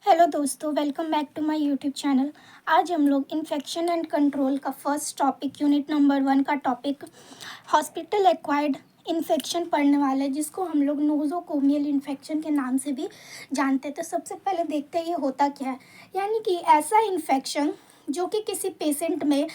Hello दोस्तों, welcome back to my YouTube channel. आज हम लोग इन्फेक्शन एंड कंट्रोल का फर्स्ट टॉपिक यूनिट नंबर 1 का टॉपिक हॉस्पिटल एक्वायर्ड इन्फेक्शन पढ़ने वाले हैं, जिसको हम लोग नोज़ोकोमियल इन्फेक्शन के नाम से भी जानते हैं। तो सबसे पहले देखते हैं ये होता क्या है। यानी कि ऐसा इन्फेक्शन जो कि किसी पेशेंट में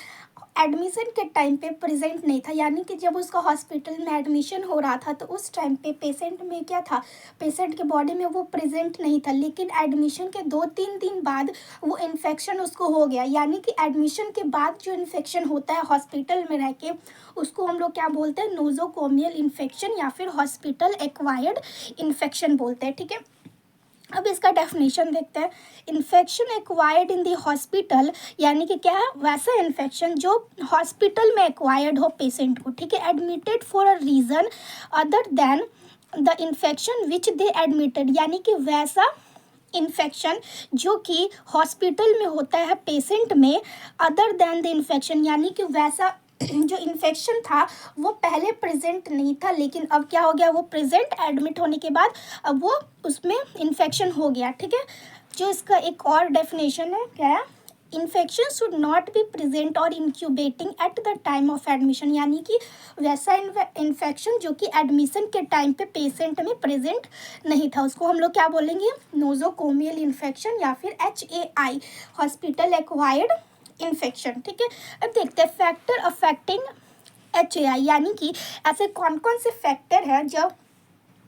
एडमिशन के टाइम पे प्रेजेंट नहीं था, यानी कि जब उसका हॉस्पिटल में एडमिशन हो रहा था तो उस टाइम पे पेशेंट में क्या था, पेशेंट के बॉडी में वो प्रेजेंट नहीं था, लेकिन एडमिशन के 2-3 दिन बाद वो इन्फेक्शन उसको हो गया। यानी कि एडमिशन के बाद जो इन्फेक्शन होता है हॉस्पिटल में रह के, उसको हम लोग क्या बोलते हैं, नोज़ोकोमियल इन्फेक्शन या फिर हॉस्पिटल एक्वायर्ड इन्फेक्शन बोलते हैं। ठीक है, अब इसका डेफिनेशन देखते हैं। Infection acquired in the hospital, यानी कि क्या है, वैसा इन्फेक्शन जो हॉस्पिटल में एक्वायर्ड हो पेशेंट को, ठीक है, admitted for a reason other than the infection which they admitted, यानी कि वैसा इन्फेक्शन जो कि हॉस्पिटल में होता है पेशेंट में, अदर देन द इन्फेक्शन, यानी कि वैसा जो इन्फेक्शन था वो पहले प्रेजेंट नहीं था, लेकिन अब क्या हो गया, वो प्रेजेंट एडमिट होने के बाद अब वो उसमें इन्फेक्शन हो गया। ठीक है, जो इसका एक और डेफिनेशन है, क्या है, infection should not be present और incubating at the time of admission, यानी कि वैसा इन्फेक्शन जो कि एडमिशन के टाइम पे पेशेंट में प्रेजेंट नहीं था, उसको हम लोग क्या बोलेंगे, नोज़ोकोमियल इन्फेक्शन या फिर HAI, हॉस्पिटल एक्वायर्ड इन्फेक्शन। ठीक है, अब देखते हैं फैक्टर अफेक्टिंग HAI, यानी कि ऐसे कौन कौन से फैक्टर हैं जब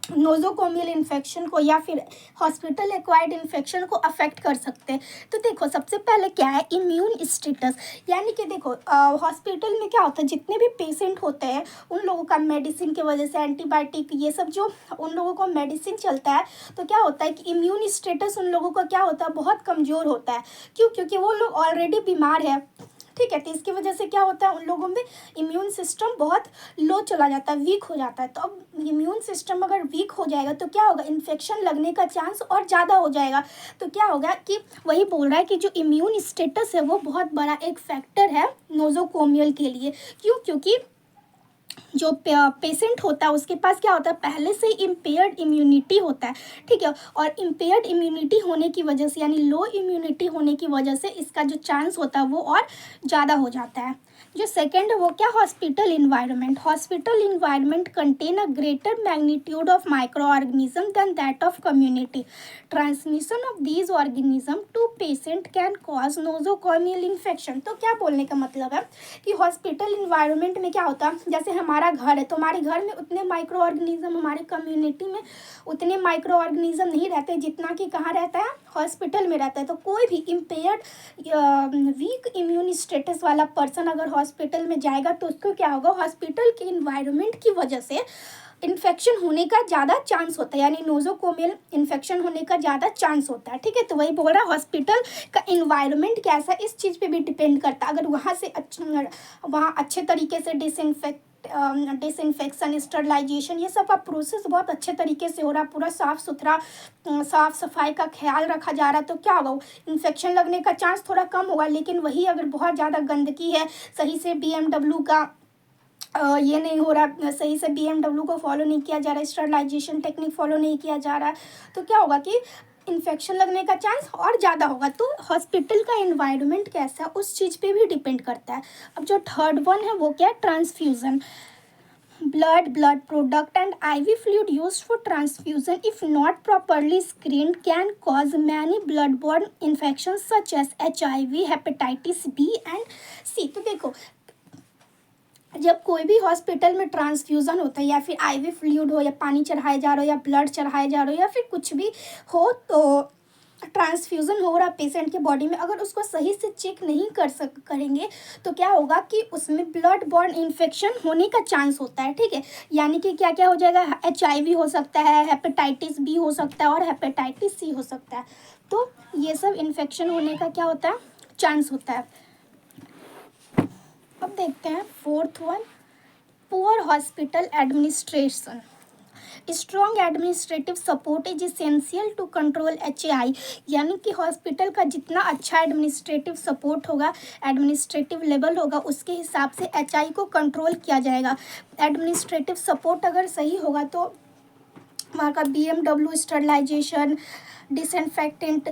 नोज़ोकोमियल इन्फेक्शन को या फिर हॉस्पिटल एक्वायर्ड इन्फेक्शन को अफेक्ट कर सकते हैं। तो देखो, सबसे पहले क्या है, इम्यून स्टेटस, यानी कि देखो हॉस्पिटल में क्या होता है, जितने भी पेशेंट होते हैं उन लोगों का मेडिसिन की वजह से, एंटीबायोटिक ये सब जो उन लोगों को मेडिसिन चलता है, तो क्या होता है कि इम्यून स्टेटस उन लोगों का क्या होता है, बहुत कमज़ोर होता है। क्यों? क्योंकि वो लोग ऑलरेडी बीमार है। ठीक है, तो इसकी वजह से क्या होता है, उन लोगों में इम्यून सिस्टम बहुत लो चला जाता है, वीक हो जाता है। तो अब इम्यून सिस्टम अगर वीक हो जाएगा तो क्या होगा, इन्फेक्शन लगने का चांस और ज़्यादा हो जाएगा। तो क्या होगा कि वही बोल रहा है कि जो इम्यून स्टेटस है वो बहुत बड़ा एक फैक्टर है नोज़ोकोमियल के लिए। क्यों? क्योंकि जो पेशेंट होता है उसके पास क्या होता है, पहले से इम्पेयर्ड इम्यूनिटी होता है। ठीक है, और इम्पेयर्ड इम्यूनिटी होने की वजह से, यानी लो इम्यूनिटी होने की वजह से इसका जो चांस होता है वो और ज़्यादा हो जाता है। जो सेकेंड है वो क्या, hospital environment. Hospital environment contain a greater magnitude of microorganism than that of community. Transmission of these organism to patient can cause nosocomial infection. तो क्या बोलने का मतलब है कि हॉस्पिटल इन्वायरमेंट में क्या होता है, जैसे हमारा घर है तो हमारे घर में उतने माइक्रो ऑर्गेनिज्म, हमारे कम्युनिटी में उतने माइक्रो ऑर्गेनिज्म नहीं रहते जितना कि कहाँ रहता है, हॉस्पिटल में रहता है। तो कोई भी इम्पेयर्ड वीक इम्यून स्टेटस वाला पर्सन अगर हॉस्पिटल में जाएगा तो उसको क्या होगा, हॉस्पिटल के इन्वायरमेंट की वजह से इन्फेक्शन होने का ज़्यादा चांस होता है, यानी नोज़ोकोमियल इन्फेक्शन होने का ज़्यादा चांस होता है। ठीक है, तो वही बोल रहा है हॉस्पिटल का इन्वायरमेंट कैसा, इस चीज़ पे भी डिपेंड करता है। अगर वहाँ अच्छे तरीके से डिसइंफेक्शन, स्टरलाइजेशन, ये सब का प्रोसेस बहुत अच्छे तरीके से हो रहा, पूरा साफ़ सुथरा, साफ़ सफाई का ख्याल रखा जा रहा, तो क्या होगा, इन्फेक्शन लगने का चांस थोड़ा कम होगा। लेकिन वही अगर बहुत ज़्यादा गंदगी है, सही से BMW का ये नहीं हो रहा, सही से BMW को फॉलो नहीं किया जा रहा, स्टरलाइजेशन टेक्निक फॉलो नहीं किया जा रहा, तो क्या होगा कि इन्फेक्शन लगने का चांस और ज़्यादा होगा। तो हॉस्पिटल का एनवायरनमेंट कैसा है उस चीज़ पे भी डिपेंड करता है। अब जो थर्ड वन है वो क्या है, transfusion. blood product and IV fluid used for transfusion, if not properly screened, can cause many bloodborne infections such as HIV, hepatitis B and C। तो देखो, जब कोई भी हॉस्पिटल में ट्रांसफ्यूज़न होता है या फिर IV फ्लूइड हो, या पानी चढ़ाया जा रहा हो, या ब्लड चढ़ाया जा रहा हो, या फिर कुछ भी हो, तो ट्रांसफ्यूज़न हो रहा पेशेंट के बॉडी में, अगर उसको सही से चेक नहीं करेंगे तो क्या होगा कि उसमें ब्लड बॉर्न इन्फेक्शन होने का चांस होता है। ठीक है, यानी कि क्या क्या हो जाएगा, HIV हो सकता है, हेपेटाइटिस B हो सकता है और हेपेटाइटिस C हो सकता है। तो ये सब इन्फेक्शन होने का क्या होता है, चांस होता है। अब देखते हैं fourth one, poor hospital administration. Strong administrative support is essential to control HAI, यानी कि हॉस्पिटल का जितना अच्छा एडमिनिस्ट्रेटिव सपोर्ट होगा, एडमिनिस्ट्रेटिव लेवल होगा, उसके हिसाब से HAI को कंट्रोल किया जाएगा। एडमिनिस्ट्रेटिव सपोर्ट अगर सही होगा तो वहाँ का BMW sterilisation, disinfectant,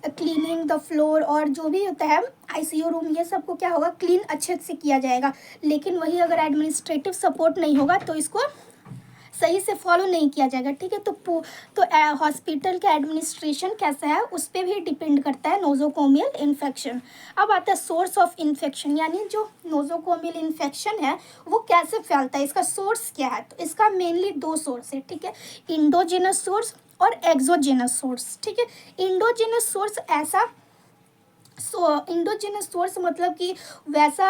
cleaning the floor, और जो भी होता है आईसीयू रूम, ये सब को क्या होगा, क्लीन अच्छे से किया जाएगा। लेकिन वही अगर एडमिनिस्ट्रेटिव सपोर्ट नहीं होगा तो इसको सही से फॉलो नहीं किया जाएगा, ठीक है। तो हॉस्पिटल का एडमिनिस्ट्रेशन कैसा है उस पर भी डिपेंड करता है नोजोकोमियल इन्फेक्शन। अब आता है सोर्स ऑफ इन्फेक्शन, यानी जो नोजोकोमियल इन्फेक्शन है वो कैसे फैलता है, इसका सोर्स क्या है। तो इसका मेनली दो सोर्स है, ठीक है, इंडोजिनस सोर्स और एक्सोजिनस सोर्स, ठीक है। इंडोजिनस सोर्स ऐसा इंडोजिनस सोर्स मतलब कि वैसा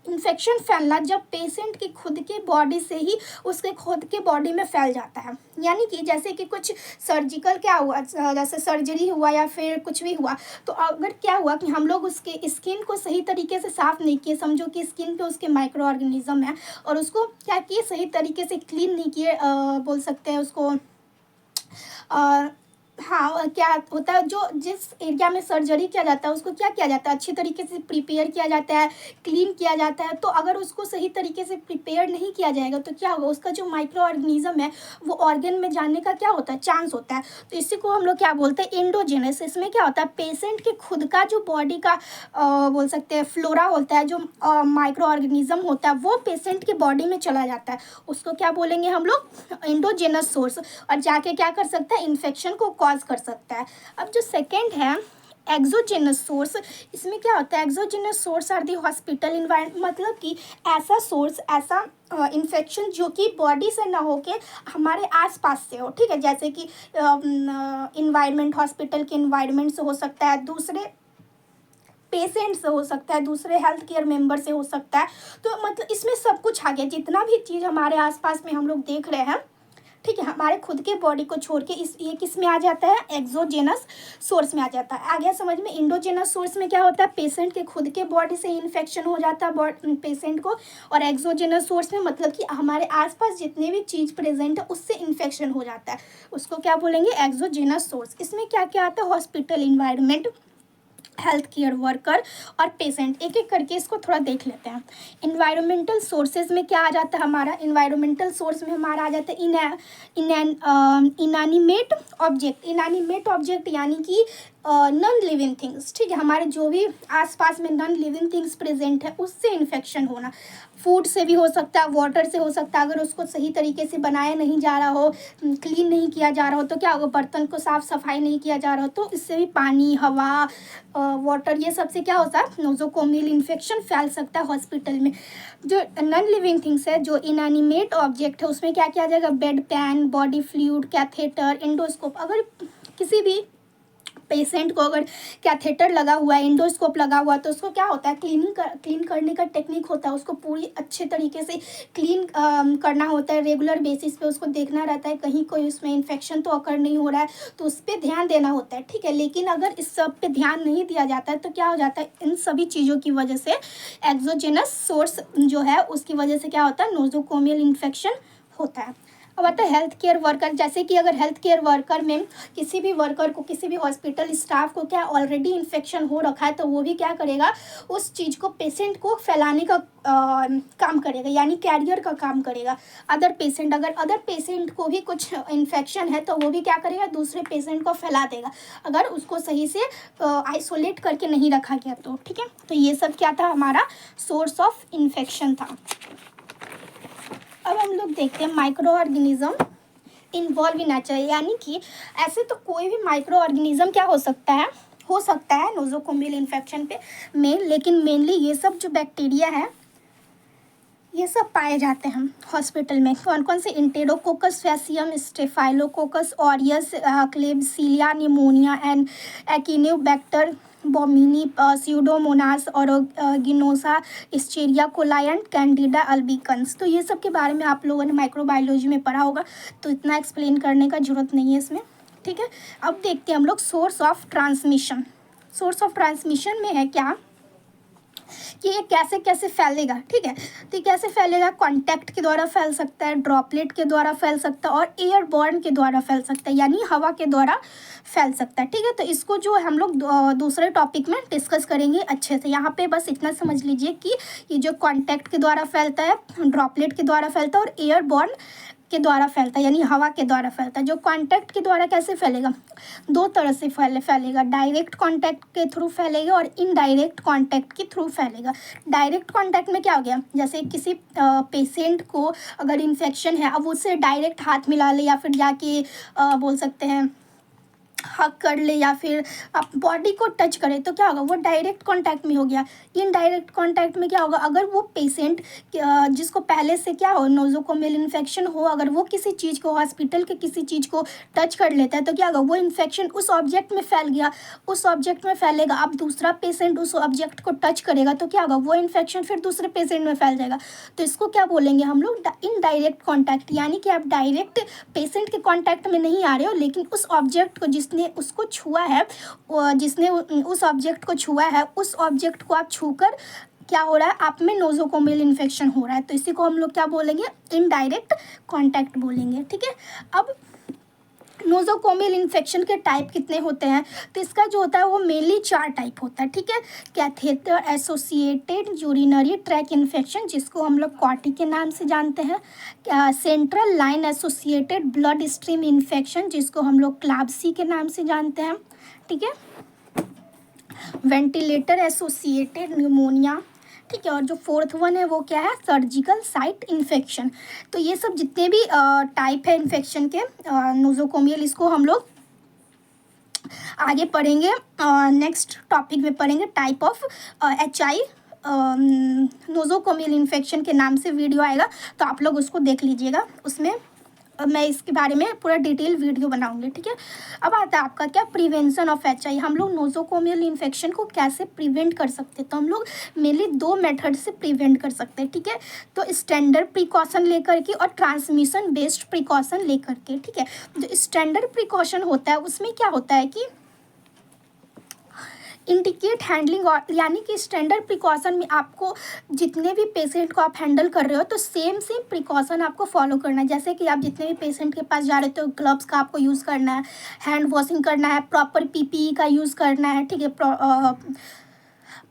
इन्फेक्शन फैलना जब पेशेंट की खुद के बॉडी से ही उसके खुद के बॉडी में फैल जाता है। यानी कि जैसे कि कुछ सर्जिकल क्या हुआ, जैसे सर्जरी हुआ या फिर कुछ भी हुआ, तो अगर क्या हुआ कि हम लोग उसके स्किन को सही तरीके से साफ़ नहीं किए, समझो कि स्किन पे उसके माइक्रो ऑर्गेनिज्म है और उसको क्या किए, सही तरीके से क्लीन नहीं किए, बोल सकते हैं उसको हाँ, क्या होता है, जो जिस एरिया में सर्जरी किया जाता है उसको क्या किया जाता है, अच्छी तरीके से प्रिपेयर किया जाता है, क्लीन किया जाता है। तो अगर उसको सही तरीके से प्रिपेयर नहीं किया जाएगा तो क्या होगा, उसका जो माइक्रो ऑर्गेनिज्म है वो ऑर्गन में जाने का क्या होता है, चांस होता है। तो इसी को हम लोग क्या बोलते हैं, इंडोजेनस। इसमें क्या होता है, पेशेंट के खुद का जो बॉडी का बोल सकते हैं फ्लोरा होता है, जो माइक्रो ऑर्गेनिज्म होता है वो पेशेंट के बॉडी में चला जाता है, उसको क्या बोलेंगे हम लोग, इंडोजेनस सोर्स, और जाके क्या कर सकता है, इन्फेक्शन को कॉज कर सकता है। अब जो सेकेंड है एक्सोजेनस सोर्स, इसमें क्या होता है, exogenous source are the hospital environment, मतलब कि ऐसा सोर्स, ऐसा इन्फेक्शन जो कि बॉडी से ना होके हमारे आसपास से हो, ठीक है। जैसे कि इन्वायरमेंट, हॉस्पिटल के इन्वायरमेंट से हो सकता है, दूसरे पेशेंट से हो सकता है, दूसरे हेल्थ केयर मेंबर से हो सकता है। तो मतलब इसमें सब कुछ आ गया, जितना भी चीज़ हमारे आसपास में हम लोग देख रहे हैं, ठीक है, हमारे खुद के बॉडी को छोड़ के ये किस में आ जाता है, एक्सोजेनस सोर्स में आ जाता है। आ गया समझ में। इंडोजेनस सोर्स में क्या होता है, पेशेंट के खुद के बॉडी से इन्फेक्शन हो जाता है पेशेंट को, और एक्सोजेनस सोर्स में मतलब कि हमारे आसपास जितने भी चीज़ प्रेजेंट है उससे इन्फेक्शन हो जाता है, उसको क्या बोलेंगे, एक्सोजेनस सोर्स। इसमें क्या क्या आता है, hospital environment, health care worker और पेशेंट, एक एक करके इसको थोड़ा देख लेते हैं। इन्वायरमेंटल सोर्सेज में क्या आ जाता है हमारा, इन्वायरमेंटल सोर्स में हमारा आ जाता है इनएनिमेट ऑब्जेक्ट। इनएनिमेट ऑब्जेक्ट यानी कि नॉन लिविंग थिंग्स, ठीक है, हमारे जो भी आसपास में नॉन लिविंग थिंग्स प्रेजेंट है उससे इन्फेक्शन होना। फूड से भी हो सकता है, वाटर से हो सकता है, अगर उसको सही तरीके से बनाया नहीं जा रहा हो, क्लीन नहीं किया जा रहा हो तो क्या होगा, बर्तन को साफ़ सफाई नहीं किया जा रहा हो तो इससे भी पानी, हवा, वाटर, ये सब से क्या होता है, नोजोकोमियल इन्फेक्शन फैल सकता है हॉस्पिटल में। जो नॉन लिविंग थिंग्स है, जो इनएनिमेट ऑब्जेक्ट है, उसमें क्या किया जाएगा, bed, pan, body fluid, catheter, endoscope. अगर किसी भी पेशेंट को अगर कैथेटर लगा हुआ है, एंडोस्कोप लगा हुआ है, तो उसको क्या होता है, क्लीन करने का टेक्निक होता है, उसको पूरी अच्छे तरीके से क्लीन करना होता है। रेगुलर बेसिस पे उसको देखना रहता है कहीं कोई उसमें इन्फेक्शन तो अकर नहीं हो रहा है, तो उस पर ध्यान देना होता है, ठीक है। लेकिन अगर इस सब पे ध्यान नहीं दिया जाता है तो क्या हो जाता है, इन सभी चीज़ों की वजह से एक्सोजेनस सोर्स जो है उसकी वजह से क्या होता है, नोजोकोमियल इन्फेक्शन होता है। अब आता है हेल्थ केयर वर्कर। जैसे कि अगर हेल्थ केयर वर्कर में किसी भी वर्कर को, किसी भी हॉस्पिटल स्टाफ को क्या ऑलरेडी इन्फेक्शन हो रखा है, तो वो भी क्या करेगा, उस चीज़ को पेशेंट को फैलाने का काम करेगा, यानी कैरियर का काम करेगा। अदर पेशेंट, अगर अदर पेशेंट को भी कुछ इन्फेक्शन है तो वो भी क्या करेगा, दूसरे पेशेंट को फैला देगा, अगर उसको सही से आइसोलेट करके नहीं रखा गया तो, ठीक है। तो ये सब क्या था, हमारा सोर्स ऑफ इन्फेक्शन था। अब हम लोग देखते हैं micro organism involve in nature, यानी कि ऐसे तो कोई भी माइक्रो ऑर्गेनिज्म क्या हो सकता है नोजोकोमियल इन्फेक्शन पे में, लेकिन मेनली ये सब जो बैक्टीरिया है ये सब पाए जाते हैं हॉस्पिटल में। कौन कौन से, Enterococcus faecium, Staphylococcus aureus, Klebsiella pneumoniae and Acinetobacter baumannii, Pseudomonas aeruginosa, Escherichia coli and Candida albicans. तो ये सब के बारे में आप लोगों ने माइक्रोबायोलॉजी में पढ़ा होगा, तो इतना एक्सप्लेन करने का जरूरत नहीं है इसमें, ठीक है। अब देखते हैं हम लोग source of transmission. Source of transmission में है क्या कि ये कैसे कैसे फैलेगा, ठीक है। तो ये कैसे फैलेगा, कांटेक्ट के द्वारा फैल सकता है, ड्रॉपलेट के द्वारा फैल सकता है और एयरबॉर्न के द्वारा फैल सकता है, यानी हवा के द्वारा फैल सकता है, ठीक है। तो इसको जो हम लोग दूसरे टॉपिक में डिस्कस करेंगे अच्छे से। यहाँ पे बस इतना समझ लीजिए कि ये जो कांटेक्ट के द्वारा फैलता है, ड्रॉपलेट के द्वारा फैलता है और एयरबॉर्न के द्वारा फैलता है, यानी हवा के द्वारा फैलता है। जो कांटेक्ट के द्वारा कैसे फैलेगा, दो तरह से फैलेगा, डायरेक्ट कांटेक्ट के थ्रू फैलेगा और इनडायरेक्ट कांटेक्ट के थ्रू फैलेगा। डायरेक्ट कांटेक्ट में क्या हो गया, जैसे किसी पेशेंट को अगर इन्फेक्शन है, अब उससे डायरेक्ट हाथ मिला ले या फिर जाके बोल सकते हैं हक कर ले या फिर आप बॉडी को टच करे तो क्या होगा, वो डायरेक्ट कांटेक्ट में हो गया। इनडायरेक्ट कांटेक्ट में क्या होगा, अगर वो पेशेंट जिसको पहले से क्या हो, नोज़ोकोमियल इन्फेक्शन हो, अगर वो किसी चीज़ को, हॉस्पिटल के किसी चीज़ को टच कर लेता है तो क्या होगा, वो इन्फेक्शन उस ऑब्जेक्ट में फैल गया, उस ऑब्जेक्ट में फैलेगा। अब दूसरा पेशेंट उस ऑब्जेक्ट को टच करेगा तो क्या होगा, वो इन्फेक्शन फिर दूसरे पेशेंट में फैल जाएगा। तो इसको क्या बोलेंगे हम लोग, इनडायरेक्ट कॉन्टैक्ट, यानी कि आप डायरेक्ट पेशेंट के कॉन्टैक्ट में नहीं आ रहे हो, लेकिन उस ऑब्जेक्ट को जिसने उसको छुआ है, जिसने उस ऑब्जेक्ट को छुआ है, उस ऑब्जेक्ट को आप छूकर क्या हो रहा है, आप में नोज़ोकोमियल इन्फेक्शन हो रहा है। तो इसी को हम लोग क्या बोलेंगे, इनडायरेक्ट कांटेक्ट बोलेंगे। ठीक है, अब नोज़ोकोमियल इन्फेक्शन के टाइप कितने होते हैं, तो इसका जो होता है वो मेनली 4 टाइप होता है। ठीक है, catheter associated urinary track infection, जिसको हम लोग क्वाटी के नाम से जानते हैं। Central line associated blood stream infection, जिसको हम लोग क्लाब्सी के नाम से जानते हैं। ठीक है, वेंटिलेटर एसोसिएटेड न्यूमोनिया। ठीक है, और जो 4th वन है वो क्या है, सर्जिकल साइट इन्फेक्शन। तो ये सब जितने भी टाइप है इन्फेक्शन के नोज़ोकोमियल, इसको हम लोग आगे पढ़ेंगे, नेक्स्ट टॉपिक में पढ़ेंगे। टाइप ऑफ HI नोज़ोकोमियल इन्फेक्शन के नाम से वीडियो आएगा, तो आप लोग उसको देख लीजिएगा, उसमें मैं इसके बारे में पूरा डिटेल वीडियो बनाऊंगी। ठीक है, अब आता है आपका क्या, प्रिवेंशन ऑफ HI। हम लोग नोज़ोकोमियल इन्फेक्शन को कैसे प्रिवेंट कर सकते हैं, तो हम लोग मेनली 2 मेथड से प्रिवेंट कर सकते हैं। ठीक है, तो स्टैंडर्ड प्रिकॉशन लेकर के और ट्रांसमिशन बेस्ड प्रिकॉशन लेकर के। ठीक है, जो स्टैंडर्ड प्रिकॉशन होता है उसमें क्या होता है कि इंडिकेट हैंडलिंग, और यानी कि स्टैंडर्ड प्रिकॉशन में आपको जितने भी पेशेंट को आप हैंडल कर रहे हो तो सेम प्रिकॉशन आपको फॉलो करना है। जैसे कि आप जितने भी पेशेंट के पास जा रहे हो तो ग्लव्स का आपको यूज़ करना है, हैंड वॉशिंग करना है, प्रॉपर PPE का यूज़ करना है। ठीक है,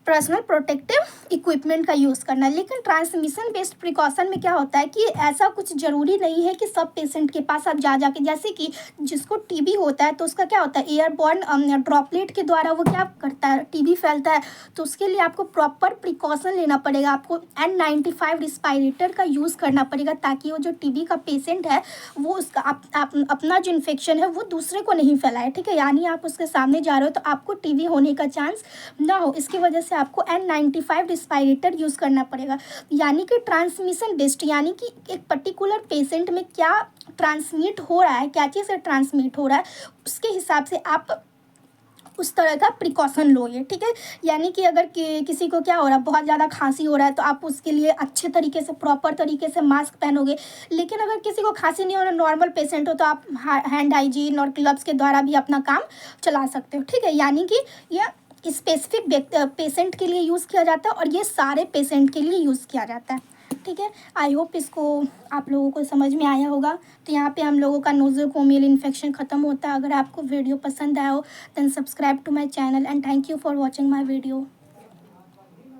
पर्सनल प्रोटेक्टिव इक्विपमेंट का यूज़ करना है। लेकिन ट्रांसमिशन बेस्ड प्रिकॉशन में क्या होता है कि ऐसा कुछ ज़रूरी नहीं है कि सब पेशेंट के पास आप जाके, जैसे कि जिसको TB होता है तो उसका क्या होता है, एयरबॉर्न ड्रॉपलेट के द्वारा वो क्या करता है, TB फैलता है। तो उसके लिए आपको प्रॉपर प्रिकॉशन लेना पड़ेगा, आपको N95 रिस्पायरेटर का यूज़ करना पड़ेगा, ताकि वो जो TB का पेशेंट है वो उसका अपना जो इन्फेक्शन है वो दूसरे को नहीं फैलाए। ठीक है, यानी आप उसके सामने जा रहे हो तो आपको TB होने का चांस ना हो, इसकी वजह से आपको N95 रिस्पायरेटर यूज़ करना पड़ेगा। यानी कि ट्रांसमिशन बेस्ड, यानी कि एक पर्टिकुलर पेशेंट में क्या ट्रांसमिट हो रहा है, क्या चीज़ से ट्रांसमिट हो रहा है, उसके हिसाब से आप उस तरह का प्रिकॉशन लोगे। ठीक है, यानी कि अगर किसी को क्या हो रहा है, बहुत ज़्यादा खांसी हो रहा है, तो आप उसके लिए अच्छे तरीके से, प्रॉपर तरीके से मास्क पहनोगे। लेकिन अगर किसी को खांसी नहीं हो रहा, नॉर्मल पेशेंट हो, तो आप हैंड हाइजीन और ग्लव्स के द्वारा भी अपना काम चला सकते हो। ठीक है, यानी कि यह स्पेसिफिक पेशेंट के लिए यूज़ किया जाता है और ये सारे पेशेंट के लिए यूज़ किया जाता है। ठीक है, आई होप इसको आप लोगों को समझ में आया होगा। तो यहाँ पे हम लोगों का नोज़ोकोमियल इन्फेक्शन ख़त्म होता है। अगर आपको वीडियो पसंद आया हो then subscribe to my channel and thank you for watching my video.